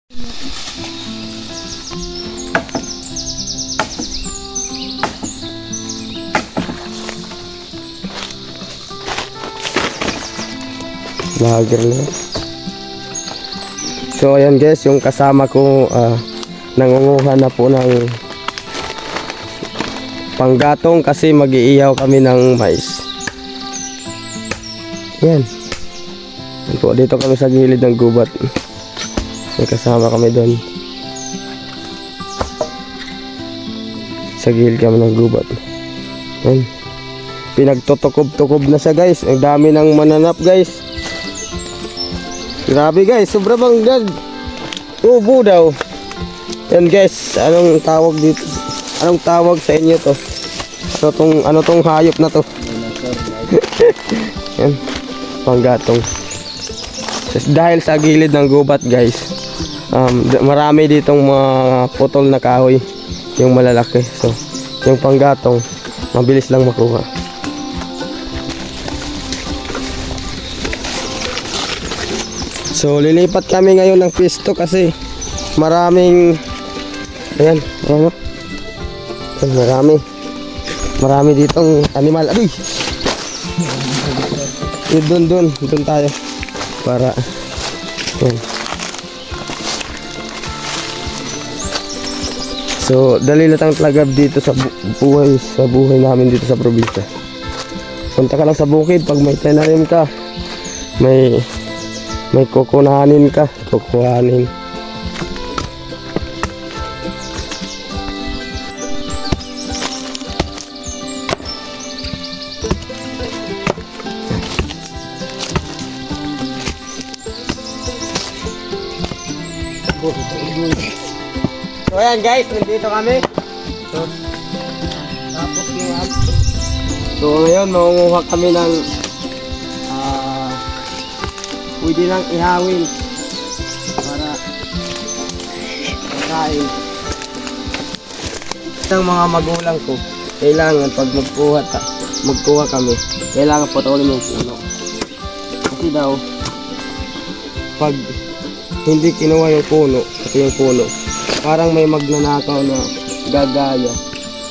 Lager na. So ayan guys, yung kasama ko nangunguha na po ng panggatong kasi mag-iihaw kami ng mais. Yan. Po, dito kami sa gilid ng gubat. May kasama kami doon. Sa gilid kami ng gubat. Yan. Pinagtutukob-tukob na siya guys. Ang dami ng mananap guys. Grabe guys, sobra bang dad. Tubo daw. Yan guys, anong tawag dito? Anong tawag sa inyo to? Ano tong hayop na to? Yan, panggatong. Dahil sa gilid ng gubat guys, marami ditong mga putol na kahoy, yung malalaki. So, yung panggatong, mabilis lang makuha. So lilipat kami ngayon ng pisto kasi maraming marami ditong animal. Aduy. Doon tayo para yan. So dali lang talaga dito sa buhay namin dito sa probinsya. Punta ka lang sa bukid pag may tinanim ka, may kukuhanin ka, kukuhanin. So ayan guys, nandito kami. Tapos yung so ngayon mangunguha kami ng pwede lang ihawin para kain. Isang mga magulang ko, kailangan pag magkuha kami, kailangan putulin yung puno. Kasi daw, pag hindi kinuha yung puno, kasi yung puno, parang may magnanakaw na gagaya.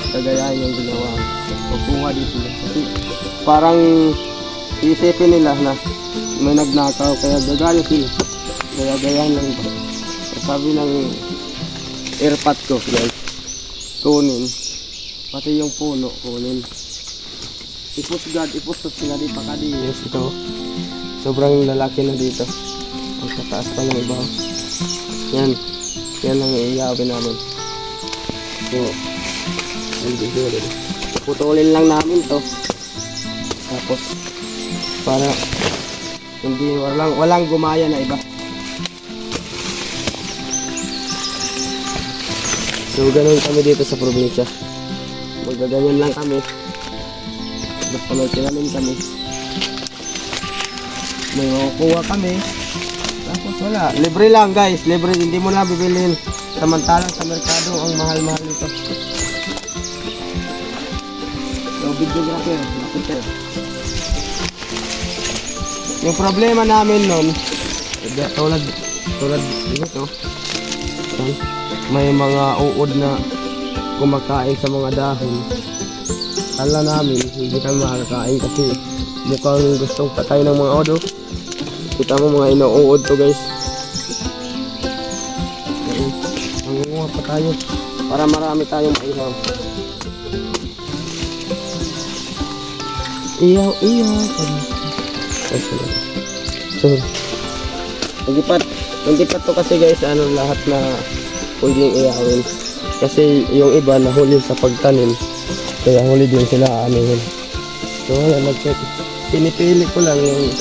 Kagayahin yung ginawa. Magkuha dito. Kasi parang isipin nila na may nagnakaw kaya gagaya sila, kaya gayahan lang ito. Sabi ng airpat ko guys, kunin pati yung puno, kunin ipustos sila di pakadiyos. Ito sobrang lalaki na dito, ang kataas pa ng iba. Yan ang iiyawin namin. So putulin lang namin to, tapos para hindi walang gumaya na iba. So ganun kami dito sa probinsya. Magaganyan lang kami. Basta may tinamin kami, may makukuha kami. Tapos wala, libre lang guys, libre, hindi mo na bibilhin. Samantalang sa merkado ang mahal-mahal nito. So videographer, nakita. Yung problema namin nun, tulad nito, may mga uod na kumakain sa mga dahon. Kala namin hindi kami makakain kasi mukhang gustong patay ng mga uod. Kita mo mga inuud to guys. Mangunguha pa tayo para marami tayong maihaw. Iyaw. So, Nandipat to kasi guys, lahat na pwedeng iyawin. Kasi yung iba nahuli sa pagtanim, kaya huli din sila aanihin. So wala, pinipili ko lang yung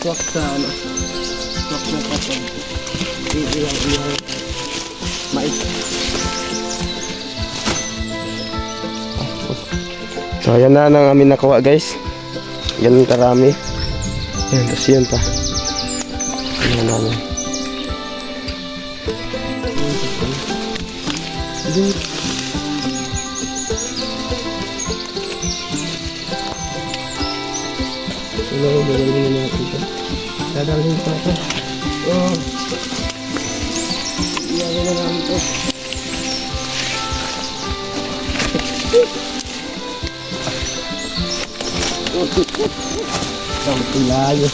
swak sa swak na patag. Iyaw mais. So ayan na ang amin nakuha guys. Ganun karami. Ayan, tapos yan pa. Ayan namin. Dadalhin pa ito. Iyan na namin to. Sampai layo.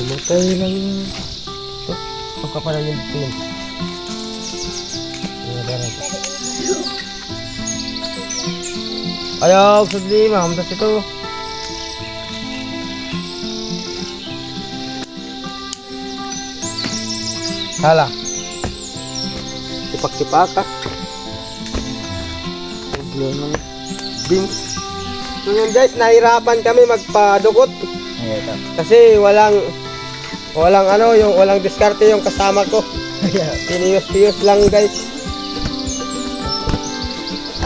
Matay lang yun. Ang kapalan yung pin. Ayaw, sudli, mahamdas ito. Hala. Sipak-sipaka. Bing. So yun guys, nahirapan kami magpadukot. Kasi walang ano, yung walang diskarte yung kasama ko. Tiniyos-tiyos lang guys.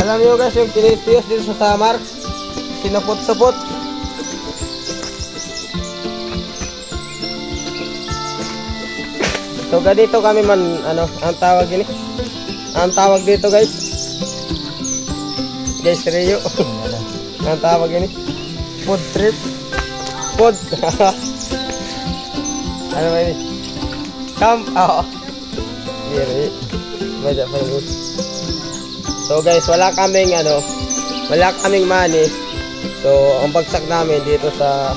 Alam niyo guys, yung tiniyos-tiyos dito sa Samar, sinupot-supot. So ganito kami man, ano, ang tawag ini. Ang tawag dito guys. Guys, Rio. Ang tawag ini. Food trip. Food. Ano ba ini? Camp. Oo. Diri. Medyo pa yun. So guys, wala kaming money. So ang bagsak namin dito sa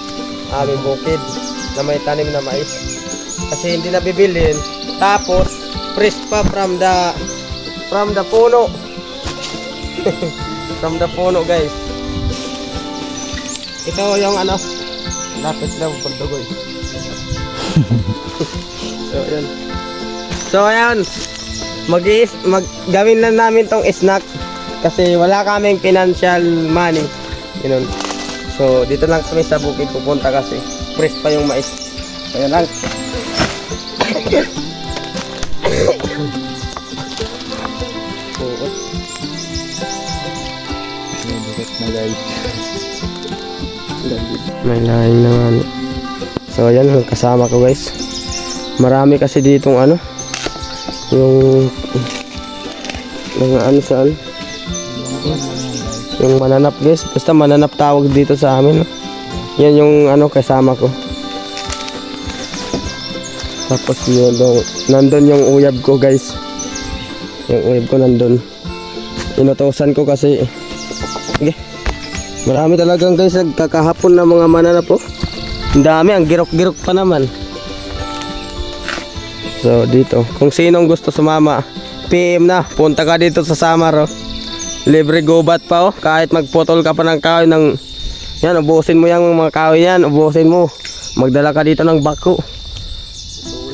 aming bukid na may tanim na mais. Kasi hindi na bibilhin. Tapos fresh pa from the puno. From the puno guys. Ito yung ano, lapit daw pagdugoy. So ayan. Gawin na namin tong snack kasi wala kaming financial money. Ganun. So dito lang kami sa bukid pupunta kasi fresh pa yung mais. Ayan lang. May laing naman. So ayan, kasama ko guys. Marami kasi ditong ano, yung ano saan, yung mananap guys. Basta mananap tawag dito sa amin, no? Yan yung ano kasama ko. Tapos yun, nandun yung uyab ko guys. Yung uyab ko nandun. Inutosan ko kasi okay. Marami talagang guys nagkakahapon na mga mananap po. Ang dami, ang girok-girok pa naman. So dito, kung sinong gusto sumama, PM na, punta ka dito sa Samar, oh. Libre gubat pa, oh. Kahit magputol ka pa ng kahoy ng yan, ubusin mo yung mga kahoy yan, ubusin mo. Magdala ka dito ng bako.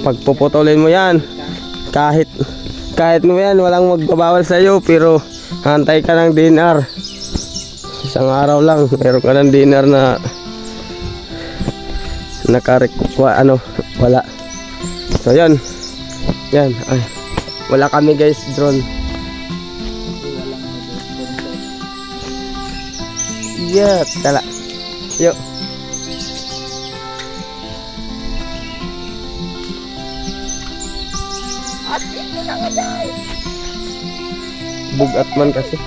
Pagpuputulin mo yan, kahit mo yan, walang magbabawal sa iyo, pero hantay ka ng dinar. Isang araw lang, meron ka ng dinar na nakarikwa, ano, wala. So yan. Yan, ay, wala kami guys, drone. Yeah, tala. Yo. Bugat man kasi.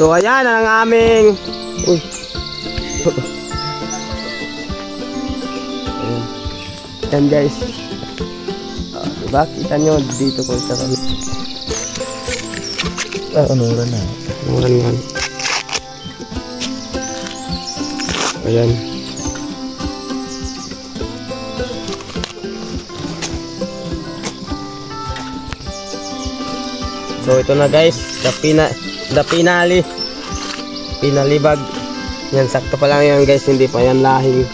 So ayan ang aming ayan guys, diba kita nyo dito ko sa kami unuran na unuran. Ayan, so ito na guys, the finale bag. Yan, sakto pa lang yan guys, hindi pa yan lahing.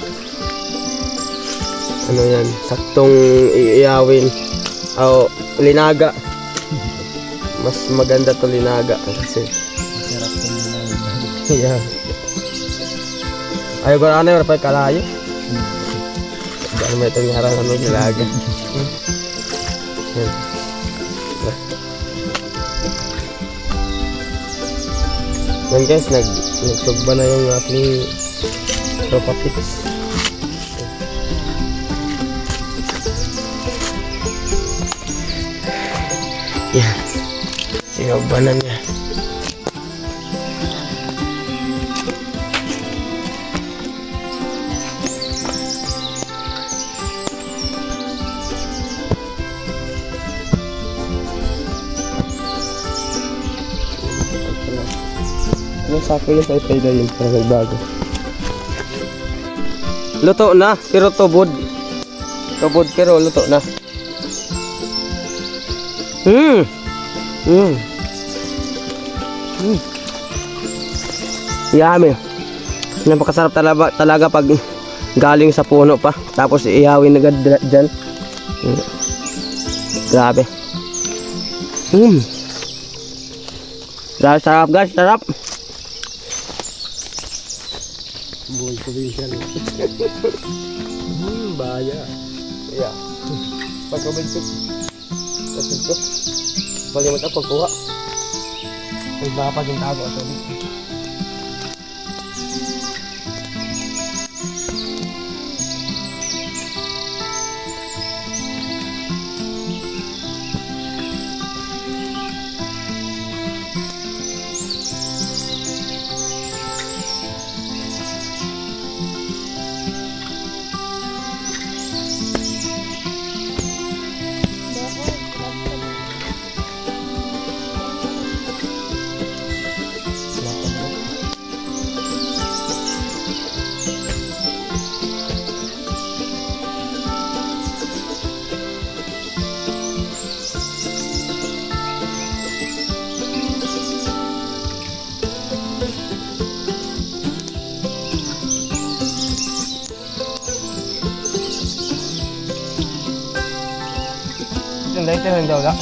Ano yan, saktong iiyawin. O, linaga. Mas maganda to linaga kasi. Masarap din nila. Yeah. Ayaw ko na ano, rapay kalayo. Dahil may itong harang ano, lilaga. Yan. Yan guys, nagsugba na yung ating tropa pics. Yan. Sinugba na niya. Yung sako yun sa ipay na yun para nagbago. Luto na, pero tubod. Tubod pero luto na. Yummy. Napakasarap talaga pag galing sa puno pa. Tapos ihawin agad dyan. Grabe. Sarap guys, sarap. Buhay ko din siya. Bahaya. Yeah. Pagkabentuk. Kapit ko. Balimat ako pagkuha. Ay baka yung tago ito. Yung lighter hindi wala.